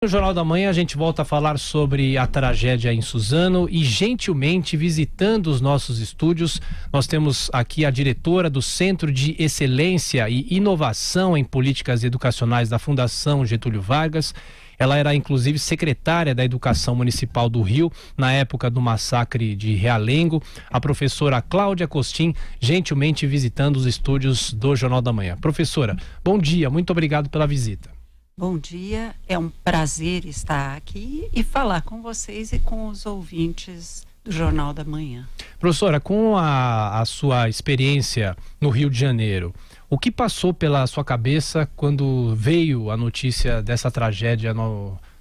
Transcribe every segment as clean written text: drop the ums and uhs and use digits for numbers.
No Jornal da Manhã a gente volta a falar sobre a tragédia em Suzano e gentilmente visitando os nossos estúdios, nós temos aqui a diretora do Centro de Excelência e Inovação em Políticas Educacionais da Fundação Getúlio Vargas. Ela era inclusive secretária da Educação Municipal do Rio na época do massacre de Realengo, a professora Cláudia Costin, gentilmente visitando os estúdios do Jornal da Manhã. Professora, bom dia, muito obrigado pela visita. Bom dia, é um prazer estar aqui e falar com vocês e com os ouvintes do Jornal da Manhã. Professora, com a sua experiência no Rio de Janeiro, o que passou pela sua cabeça quando veio a notícia dessa tragédia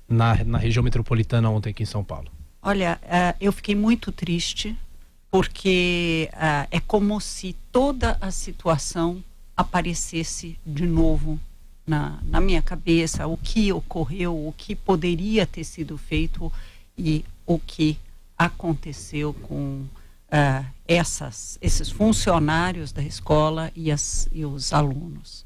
na região metropolitana ontem aqui em São Paulo? Olha, eu fiquei muito triste porque é como se toda a situação aparecesse de novo na minha cabeça, o que ocorreu, o que poderia ter sido feito e o que aconteceu com esses funcionários da escola e os alunos.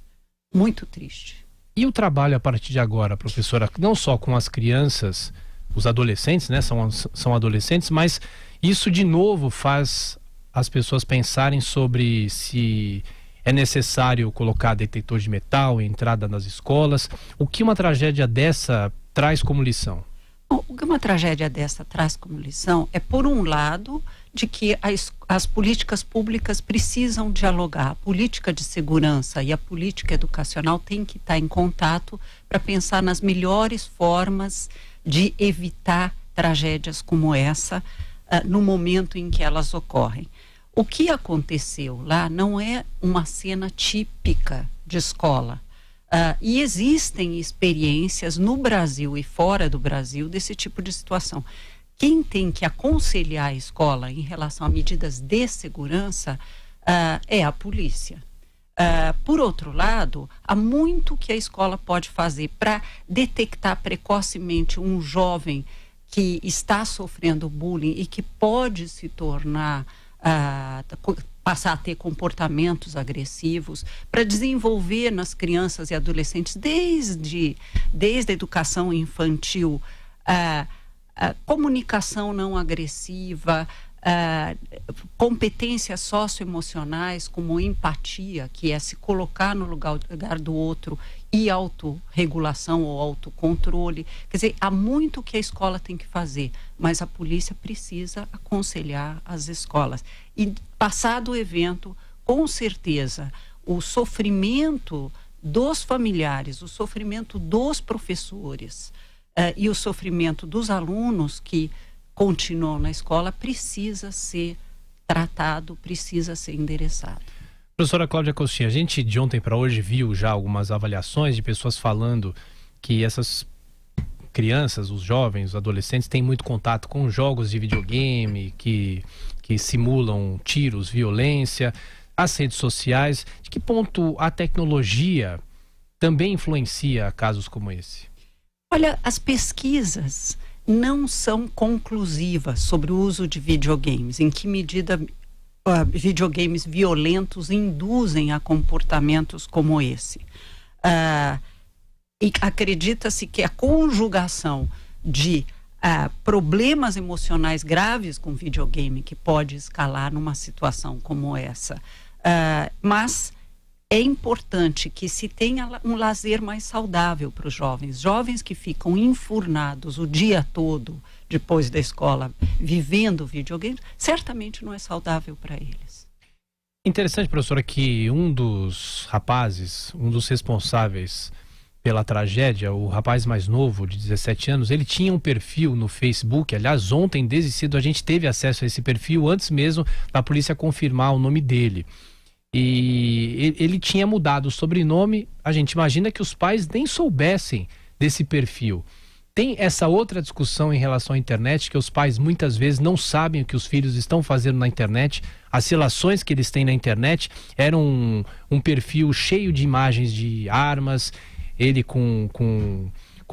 Muito triste. E o trabalho a partir de agora, professora, não só com as crianças, os adolescentes, né, são adolescentes, mas isso de novo faz as pessoas pensarem sobre se é necessário colocar detector de metal em entrada nas escolas. O que uma tragédia dessa traz como lição? O que uma tragédia dessa traz como lição é, por um lado, de que as políticas públicas precisam dialogar. A política de segurança e a política educacional têm que estar em contato para pensar nas melhores formas de evitar tragédias como essa no momento em que elas ocorrem. O que aconteceu lá não é uma cena típica de escola. E existem experiências no Brasil e fora do Brasil desse tipo de situação. Quem tem que aconselhar a escola em relação a medidas de segurança é a polícia. Por outro lado, há muito que a escola pode fazer para detectar precocemente um jovem que está sofrendo bullying e que pode se tornar passar a ter comportamentos agressivos, para desenvolver nas crianças e adolescentes desde a educação infantil comunicação não agressiva, competências socioemocionais como empatia, que é se colocar no lugar do outro, e autorregulação ou autocontrole. Quer dizer, há muito que a escola tem que fazer, mas a polícia precisa aconselhar as escolas. E passado o evento, com certeza, o sofrimento dos familiares, o sofrimento dos professores e o sofrimento dos alunos que continuam na escola precisa ser tratado, precisa ser endereçado. Professora Cláudia Costin, a gente de ontem para hoje viu já algumas avaliações de pessoas falando que essas crianças, os jovens, os adolescentes têm muito contato com jogos de videogame que simulam tiros, violência, as redes sociais. De que ponto a tecnologia também influencia casos como esse? Olha, as pesquisas não são conclusivas sobre o uso de videogames. Em que medida videogames violentos induzem a comportamentos como esse? E acredita-se que a conjugação de problemas emocionais graves com videogame que pode escalar numa situação como essa. Mas é importante que se tenha um lazer mais saudável para os jovens. Jovens que ficam enfurnados o dia todo depois da escola, vivendo videogame, certamente não é saudável para eles. Interessante, professora, que um dos rapazes, um dos responsáveis pela tragédia, o rapaz mais novo, de 17 anos, ele tinha um perfil no Facebook. Aliás, ontem, desde cedo, a gente teve acesso a esse perfil antes mesmo da polícia confirmar o nome dele. E ele tinha mudado o sobrenome. A gente imagina que os pais nem soubessem desse perfil. Tem essa outra discussão em relação à internet, que os pais muitas vezes não sabem o que os filhos estão fazendo na internet. As relações que eles têm na internet eram um perfil cheio de imagens de armas, ele com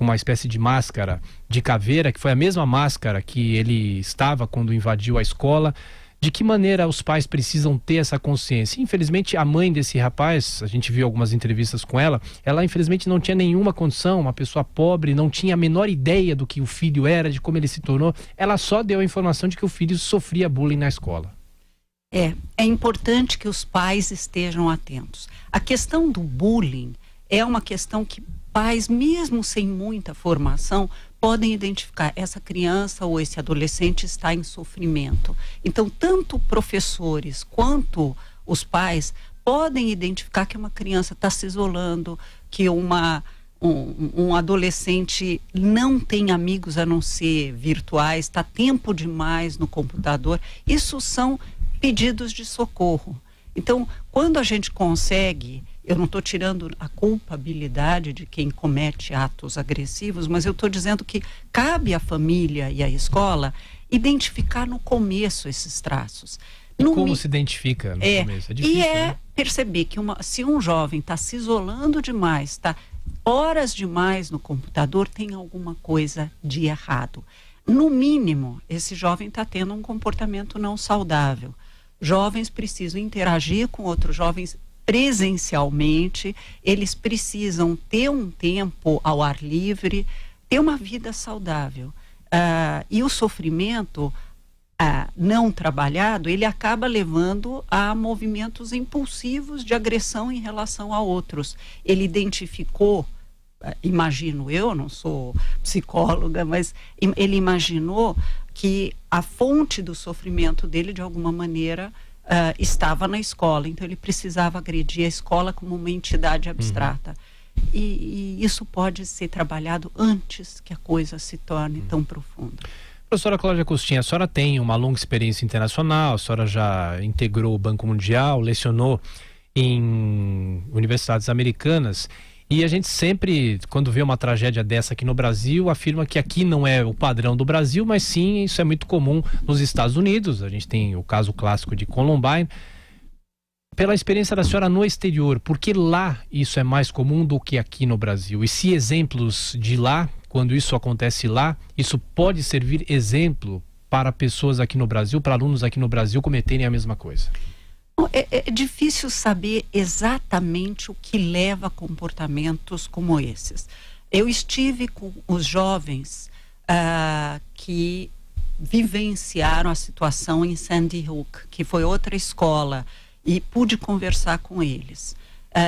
uma espécie de máscara de caveira, que foi a mesma máscara que ele estava quando invadiu a escola. De que maneira os pais precisam ter essa consciência? Infelizmente, a mãe desse rapaz, a gente viu algumas entrevistas com ela, ela infelizmente não tinha nenhuma condição, uma pessoa pobre, não tinha a menor ideia do que o filho era, de como ele se tornou. Ela só deu a informação de que o filho sofria bullying na escola. É importante que os pais estejam atentos. A questão do bullying é uma questão que pais, mesmo sem muita formação, podem identificar: essa criança ou esse adolescente está em sofrimento. Então, tanto professores quanto os pais podem identificar que uma criança está se isolando, que um adolescente não tem amigos a não ser virtuais, está tempo demais no computador. Isso são pedidos de socorro. Então, quando a gente consegue, eu não estou tirando a culpabilidade de quem comete atos agressivos, mas eu estou dizendo que cabe à família e à escola identificar no começo esses traços. Como se identifica no começo? É difícil, né? Perceber que se um jovem está se isolando demais, está horas demais no computador, tem alguma coisa de errado. No mínimo, esse jovem está tendo um comportamento não saudável. Jovens precisam interagir com outros jovens presencialmente, eles precisam ter um tempo ao ar livre, ter uma vida saudável. E o sofrimento não trabalhado, ele acaba levando a movimentos impulsivos de agressão em relação a outros. Ele identificou, imagino eu, não sou psicóloga, mas ele imaginou que a fonte do sofrimento dele, de alguma maneira, estava na escola. Então ele precisava agredir a escola como uma entidade abstrata. E isso pode ser trabalhado antes que a coisa se torne tão profunda. Professora Cláudia Costinha, a senhora tem uma longa experiência internacional, a senhora já integrou o Banco Mundial, lecionou em universidades americanas. E a gente sempre, quando vê uma tragédia dessa aqui no Brasil, afirma que aqui não é o padrão do Brasil, mas sim, isso é muito comum nos Estados Unidos. A gente tem o caso clássico de Columbine. Pela experiência da senhora no exterior, por que lá isso é mais comum do que aqui no Brasil? E se exemplos de lá, quando isso acontece lá, isso pode servir exemplo para pessoas aqui no Brasil, para alunos aqui no Brasil cometerem a mesma coisa? É difícil saber exatamente o que leva a comportamentos como esses. Eu estive com os jovens que vivenciaram a situação em Sandy Hook, que foi outra escola, e pude conversar com eles.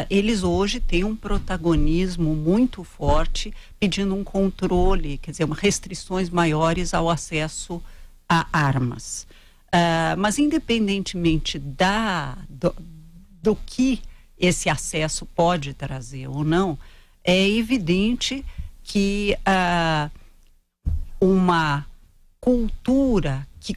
Eles hoje têm um protagonismo muito forte, pedindo um controle, quer dizer, restrições maiores ao acesso a armas. Mas independentemente do que esse acesso pode trazer ou não, é evidente que uma cultura que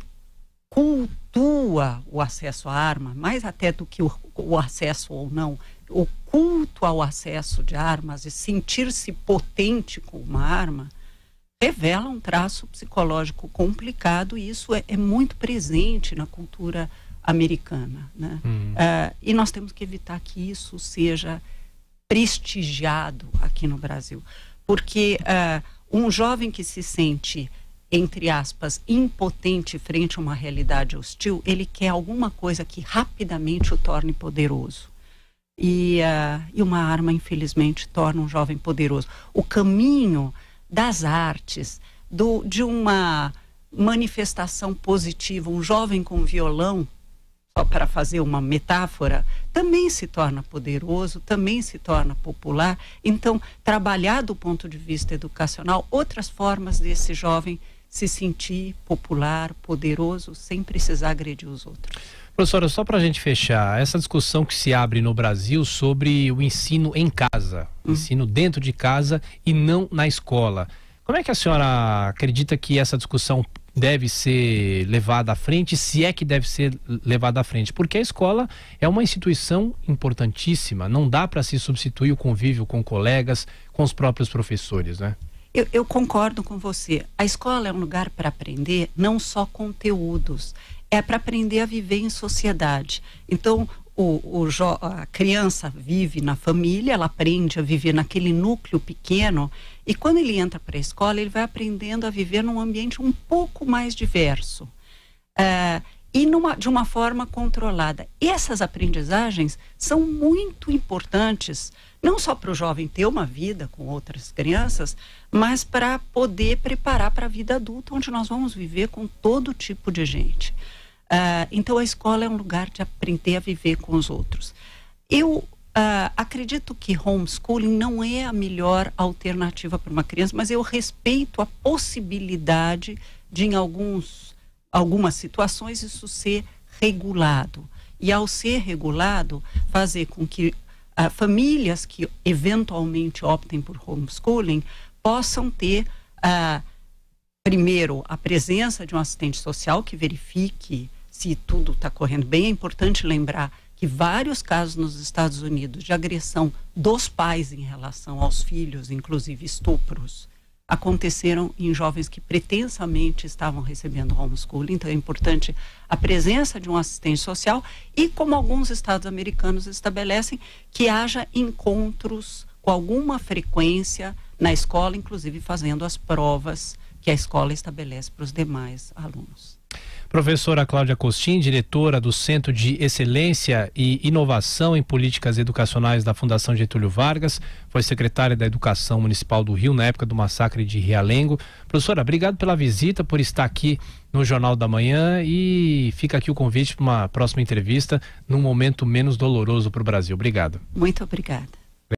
cultua o acesso à arma, mais até do que o acesso ou não, o culto ao acesso de armas e sentir-se potente com uma arma, revela um traço psicológico complicado, e isso é muito presente na cultura americana, né? E nós temos que evitar que isso seja prestigiado aqui no Brasil, porque um jovem que se sente, entre aspas, impotente frente a uma realidade hostil, ele quer alguma coisa que rapidamente o torne poderoso. E uma arma, infelizmente, torna um jovem poderoso. O caminho das artes, de uma manifestação positiva, um jovem com violão, só para fazer uma metáfora, também se torna poderoso, também se torna popular. Então, trabalhar do ponto de vista educacional outras formas desse jovem se sentir popular, poderoso, sem precisar agredir os outros. Professora, só para a gente fechar, essa discussão que se abre no Brasil sobre o ensino em casa, ensino dentro de casa e não na escola. Como é que a senhora acredita que essa discussão deve ser levada à frente, se é que deve ser levada à frente? Porque a escola é uma instituição importantíssima, não dá para se substituir o convívio com colegas, com os próprios professores, né? Eu concordo com você. A escola é um lugar para aprender não só conteúdos, é para aprender a viver em sociedade. Então, a criança vive na família, ela aprende a viver naquele núcleo pequeno, e quando ele entra para a escola, ele vai aprendendo a viver num ambiente um pouco mais diverso. e de uma forma controlada. E essas aprendizagens são muito importantes, não só para o jovem ter uma vida com outras crianças, mas para poder preparar para a vida adulta, onde nós vamos viver com todo tipo de gente. Então a escola é um lugar de aprender a viver com os outros. Eu acredito que homeschooling não é a melhor alternativa para uma criança, mas eu respeito a possibilidade de, em algumas situações, isso ser regulado. E ao ser regulado, fazer com que famílias que eventualmente optem por homeschooling possam ter, primeiro, a presença de um assistente social que verifique se tudo está correndo bem. É importante lembrar que vários casos nos Estados Unidos de agressão dos pais em relação aos filhos, inclusive estupros, aconteceram em jovens que pretensamente estavam recebendo homeschooling. Então é importante a presença de um assistente social e, como alguns estados americanos estabelecem, que haja encontros com alguma frequência na escola, inclusive fazendo as provas que a escola estabelece para os demais alunos. Professora Cláudia Costin, diretora do Centro de Excelência e Inovação em Políticas Educacionais da Fundação Getúlio Vargas, foi secretária da Educação Municipal do Rio na época do massacre de Realengo. Professora, obrigado pela visita, por estar aqui no Jornal da Manhã, e fica aqui o convite para uma próxima entrevista num momento menos doloroso para o Brasil. Obrigado. Muito obrigada.